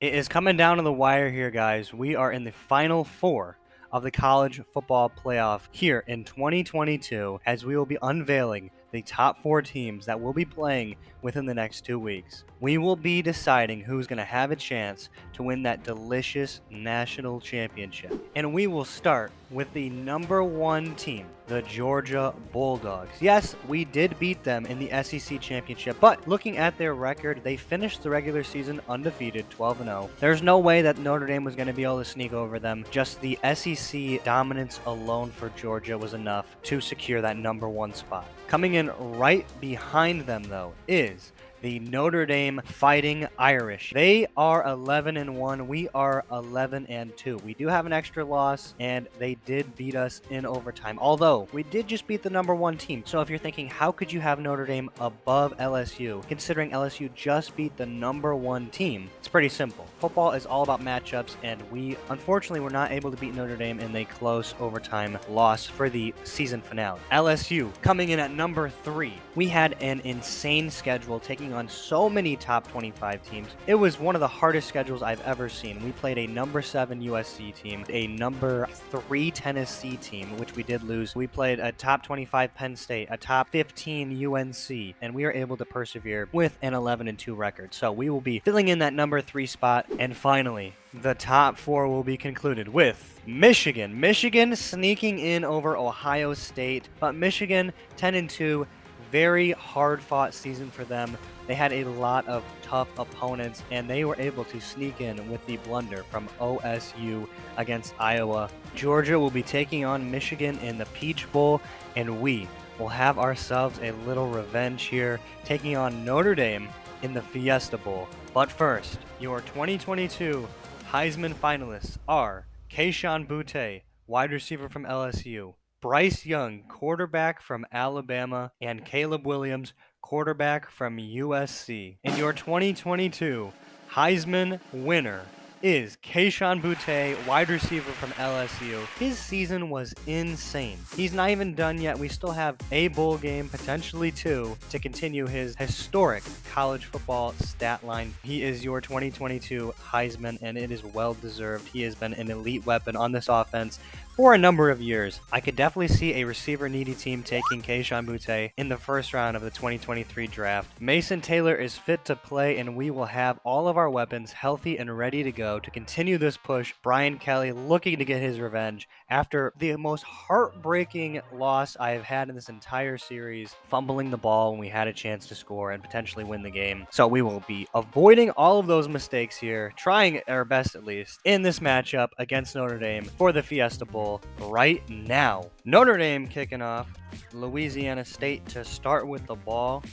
It is coming down to the wire here, guys. We are in the final four of the college football playoff here in 2022 as we will be unveiling the top four teams that will be playing within the next 2 weeks. We will be deciding who's going to have a chance to win that delicious national championship. And we will start with the number one team, the Georgia Bulldogs. Yes, we did beat them in the SEC championship, but looking at their record, they finished the regular season undefeated, 12-0. There's no way that Notre Dame was going to be able to sneak over them. Just the SEC dominance alone for Georgia was enough to secure that number one spot. Coming in right behind them, though, is the Notre Dame Fighting Irish. They are 11-1. We are 11-2. We do have an extra loss, and they did beat us in overtime. Although we did just beat the number one team. So if you're thinking, how could you have Notre Dame above LSU, considering LSU just beat the number one team? It's pretty simple. Football is all about matchups, and we unfortunately were not able to beat Notre Dame in a close overtime loss for the season finale. LSU coming in at number 3. We had an insane schedule, taking on so many top 25 teams. It was one of the hardest schedules I've ever seen. We played a number 7 USC team, a number 3 Tennessee team, which we did lose. We played a top 25 Penn State, a top 15 UNC, and we were able to persevere with an 11-2 record. So we will be filling in that number 3 spot. And finally, the top 4 will be concluded with Michigan. Michigan sneaking in over Ohio State, but Michigan 10-2. Very hard-fought season for them. They had a lot of tough opponents, and they were able to sneak in with the blunder from OSU against Iowa. Georgia will be taking on Michigan in the Peach Bowl, and we will have ourselves a little revenge here, taking on Notre Dame in the Fiesta Bowl. But first, your 2022 Heisman finalists are Kayshon Boutte, wide receiver from LSU, Bryce Young, quarterback from Alabama, and Caleb Williams, quarterback from USC. And your 2022 Heisman winner is Kayshon Boutte, wide receiver from LSU. His season was insane. He's not even done yet. We still have a bowl game, potentially 2, to continue his historic college football stat line. He is your 2022 Heisman, and it is well deserved. He has been an elite weapon on this offense for a number of years. I could definitely see a receiver-needy team taking Kayshon Boutte in the first round of the 2023 draft. Mason Taylor is fit to play, and we will have all of our weapons healthy and ready to go to continue this push. Brian Kelly looking to get his revenge after the most heartbreaking loss I have had in this entire series, fumbling the ball when we had a chance to score and potentially win the game. So we will be avoiding all of those mistakes here, trying our best at least, in this matchup against Notre Dame for the Fiesta Bowl right now. Notre Dame kicking off, Louisiana State to start with the ball,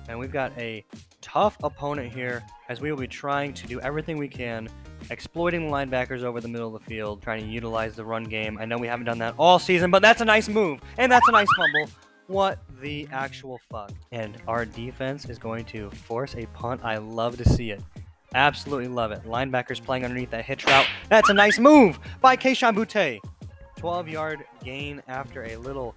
and we've got a tough opponent here as we will be trying to do everything we can, exploiting the linebackers over the middle of the field, trying to utilize the run game. I know we haven't done that all season, but that's a nice move, and that's a nice fumble. What the actual fuck? And our defense is going to force a punt. I love to see it. Absolutely love it. Linebackers playing underneath that hitch route. That's a nice move by Kayshon Boutte. 12-yard gain after a little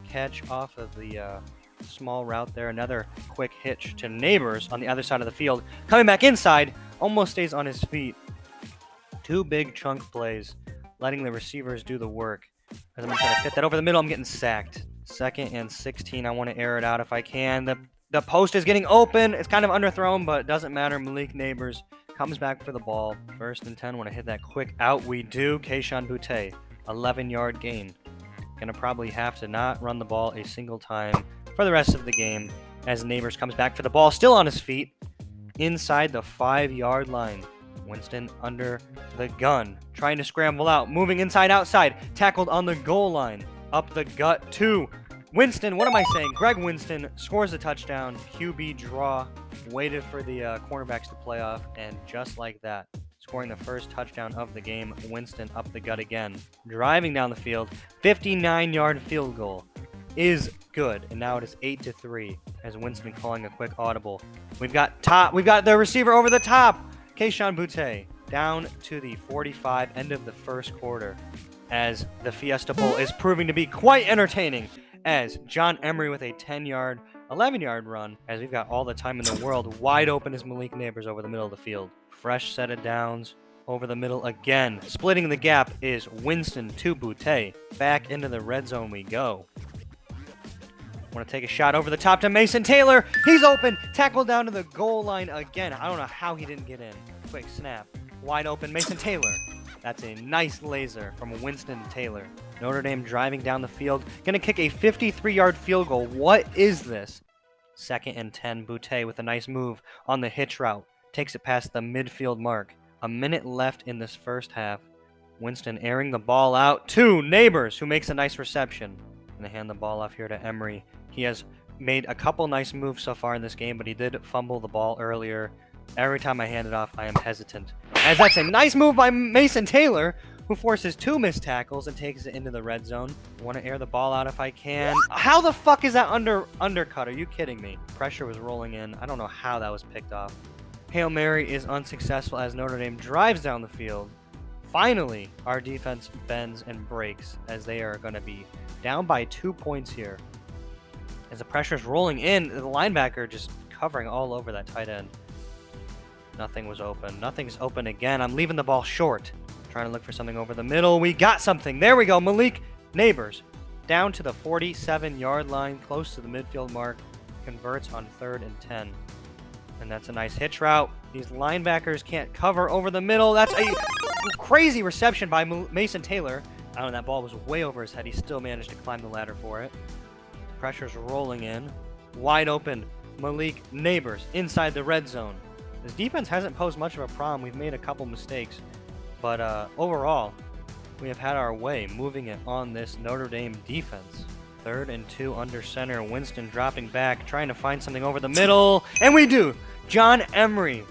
catch off of the small route there. Another quick hitch to Neighbors on the other side of the field. Coming back inside, almost stays on his feet. 2 big chunk plays, letting the receivers do the work. As I'm going to try to fit that over the middle, I'm getting sacked. 2nd and 16. I want to air it out if I can. The post is getting open. It's kind of underthrown, but it doesn't matter. Malik Neighbors comes back for the ball. 1st and 10. Want to hit that quick out. We do. Kayshon Boutte, 11-yard gain. Gonna probably have to not run the ball a single time for the rest of the game as Neighbors comes back for the ball, still on his feet, inside the 5-yard line. Winston under the gun, trying to scramble out, moving inside outside, tackled on the goal line, up the gut to Winston. What am I saying? Greg Winston scores a touchdown. QB draw, waited for the cornerbacks to play off, and just like that, scoring the first touchdown of the game. Winston up the gut again, driving down the field. 59-yard field goal is good, and now it is 8-3 as Winston calling a quick audible. We've got the receiver over the top. Kayshon Boutte down to the 45, end of the first quarter, as the Fiesta Bowl is proving to be quite entertaining, as John Emery with a 10-yard 11-yard run, as we've got all the time in the world. Wide open is Malik Neighbors over the middle of the field. Fresh set of downs. Over the middle again. Splitting the gap is Winston to Boutte. Back into the red zone we go. Want to take a shot over the top to Mason Taylor. He's open. Tackled down to the goal line again. I don't know how he didn't get in. Quick snap. Wide open. Mason Taylor. That's a nice laser from Winston Taylor. Notre Dame driving down the field. Going to kick a 53-yard field goal. What is this? 2nd and 10. Boutte with a nice move on the hitch route. Takes it past the midfield mark. A minute left in this first half. Winston airing the ball out to Neighbors, who makes a nice reception. Going to hand the ball off here to Emery. He has made a couple nice moves so far in this game, but he did fumble the ball earlier. Every time I hand it off, I am hesitant. As that's a nice move by Mason Taylor, who forces 2 missed tackles and takes it into the red zone. Want to air the ball out if I can. How the fuck is that undercut? Are you kidding me? Pressure was rolling in. I don't know how that was picked off. Hail Mary is unsuccessful as Notre Dame drives down the field. Finally, our defense bends and breaks as they are going to be down by 2 points here. As the pressure is rolling in, the linebacker just covering all over that tight end. Nothing was open. Nothing's open again. I'm leaving the ball short. Trying to look for something over the middle. We got something. There we go. Malik Neighbors down to the 47-yard line, close to the midfield mark. Converts on 3rd and 10. And that's a nice hitch route. These linebackers can't cover over the middle. That's a crazy reception by Mason Taylor. I don't know, that ball was way over his head. He still managed to climb the ladder for it. Pressure's rolling in. Wide open. Malik Neighbors inside the red zone. This defense hasn't posed much of a problem. We've made a couple mistakes. But overall, we have had our way moving it on this Notre Dame defense. 3rd and 2 under center. Winston dropping back, trying to find something over the middle. And we do! John Emery,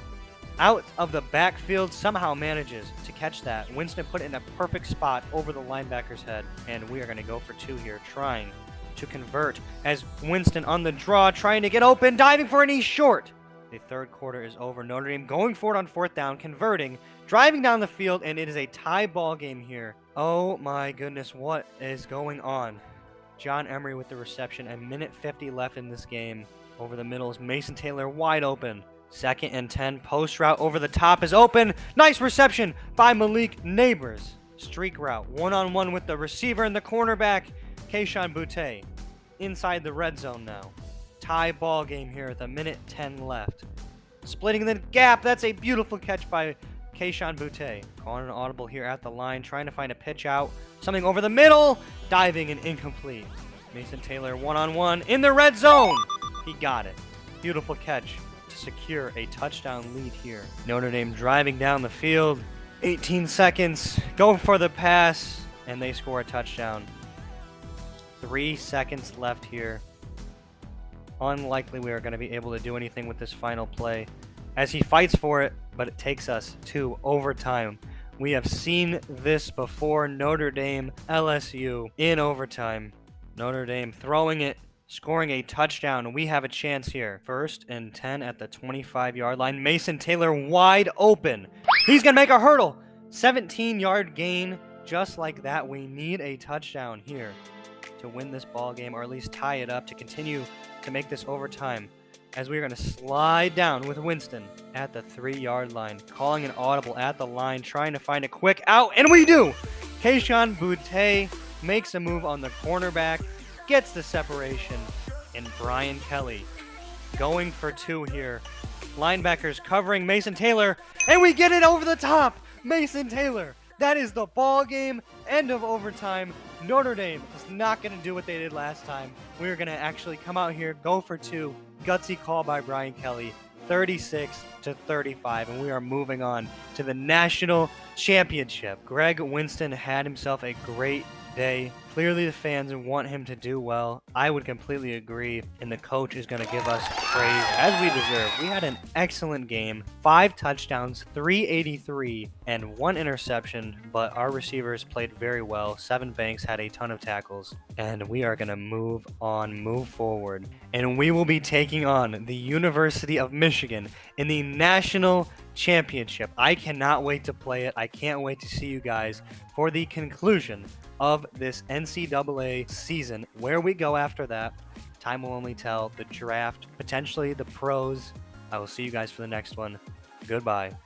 out of the backfield, somehow manages to catch that. Winston put it in a perfect spot over the linebacker's head. And we are going to go for 2 here, trying to convert as Winston on the draw, trying to get open, diving for an E short. The 3rd quarter is over. Notre Dame going for it on 4th down, converting, driving down the field, and it is a tie ball game here. Oh my goodness, what is going on? John Emery with the reception, a minute 50 left in this game. Over the middle is Mason Taylor wide open. 2nd and 10, post route over the top is open. Nice reception by Malik Neighbors. Streak route, one-on-one with the receiver and the cornerback, Kayshon Boutte. Inside the red zone now. Tie ball game here with a minute 10 left. Splitting the gap, that's a beautiful catch by Kayshon Boutte. Calling an audible here at the line, trying to find a pitch out. Something over the middle, diving and incomplete. Mason Taylor one-on-one in the red zone. He got it. Beautiful catch to secure a touchdown lead here. Notre Dame driving down the field. 18 seconds, going for the pass, and they score a touchdown. 3 seconds left here. Unlikely we are going to be able to do anything with this final play as he fights for it, but it takes us to overtime. We have seen this before. Notre Dame, LSU in overtime. Notre Dame throwing it, scoring a touchdown. We have a chance here. 1st and 10 at the 25-yard line. Mason Taylor wide open. He's going to make a hurdle. 17-yard gain. Just like that, we need a touchdown here to win this ball game, or at least tie it up to continue to make this overtime, as we are going to slide down with Winston at the 3-yard line, calling an audible at the line, trying to find a quick out, and we do! Kayshon Boutte makes a move on the cornerback, gets the separation, and Brian Kelly going for 2 here. Linebackers covering Mason Taylor, and we get it over the top! Mason Taylor! That is the ball game. End of overtime. Notre Dame is not going to do what they did last time. We're going to actually come out here, go for 2. Gutsy call by Brian Kelly. 36-35, and we are moving on to the national championship. Greg Winston had himself a great day. Clearly the fans want him to do well. I would completely agree, and the coach is going to give us praise as we deserve. We had an excellent game. 5 touchdowns, 383, and 1 interception, but our receivers played very well. Sevyn Banks had a ton of tackles, and we are going to move forward. And we will be taking on the University of Michigan in the national championship. I cannot wait to play it. I can't wait to see you guys for the conclusion of this NCAA season, where we go after that. Time will only tell. The draft, potentially the pros. I will see you guys for the next one. Goodbye.